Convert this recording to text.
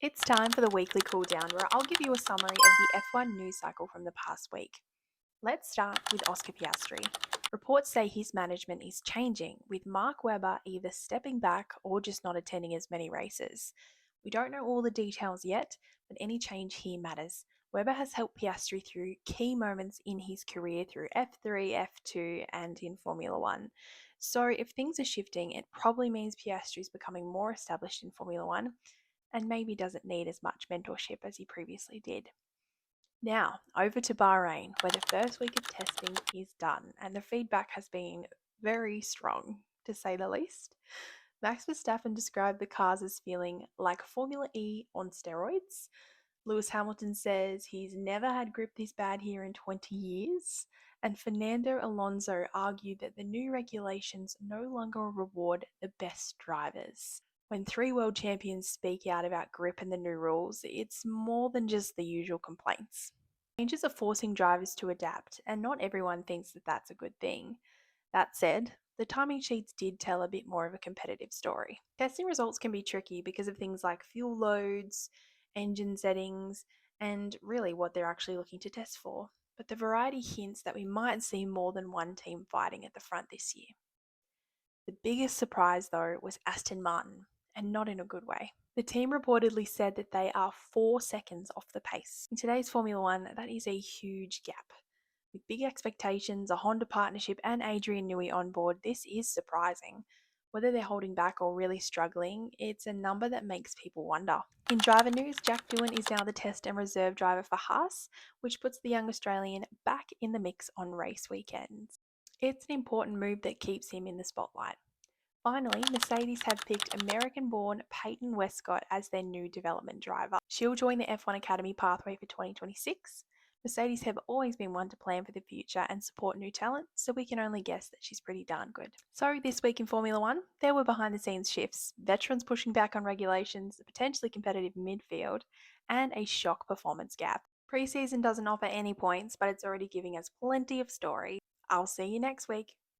It's time for the weekly cooldown where I'll give you a summary of the F1 news cycle from the past week. Let's start with Oscar Piastri. Reports say his management is changing, with Mark Webber either stepping back or just not attending as many races. We don't know all the details yet, but any change here matters. Webber has helped Piastri through key moments in his career through F3, F2, and in Formula One. So, if things are shifting, it probably means Piastri is becoming more established in Formula One and maybe doesn't need as much mentorship as he previously did. Now, over to Bahrain, where the first week of testing is done, and the feedback has been very strong, to say the least. Max Verstappen described the cars as feeling like Formula E on steroids. Lewis Hamilton says he's never had grip this bad here in 20 years. And Fernando Alonso argued that the new regulations no longer reward the best drivers. When three world champions speak out about grip and the new rules, it's more than just the usual complaints. Changes are forcing drivers to adapt, and not everyone thinks that that's a good thing. That said, the timing sheets did tell a bit more of a competitive story. Testing results can be tricky because of things like fuel loads, engine settings, and really what they're actually looking to test for. But the variety hints that we might see more than one team fighting at the front this year. The biggest surprise, though, was Aston Martin, and not in a good way. The team reportedly said that they are 4 seconds off the pace. In today's Formula One, that is a huge gap. With big expectations, a Honda partnership, and Adrian Newey on board, this is surprising. Whether they're holding back or really struggling, it's a number that makes people wonder. In driver news, Jack Doohan is now the test and reserve driver for Haas, which puts the young Australian back in the mix on race weekends. It's an important move that keeps him in the spotlight. Finally, Mercedes have picked American-born Peyton Westcott as their new development driver. She'll join the F1 Academy pathway for 2026. Mercedes have always been one to plan for the future and support new talent, so we can only guess that she's pretty darn good. So this week in Formula One, there were behind-the-scenes shifts, veterans pushing back on regulations, a potentially competitive midfield, and a shock performance gap. Preseason doesn't offer any points, but it's already giving us plenty of story. I'll see you next week.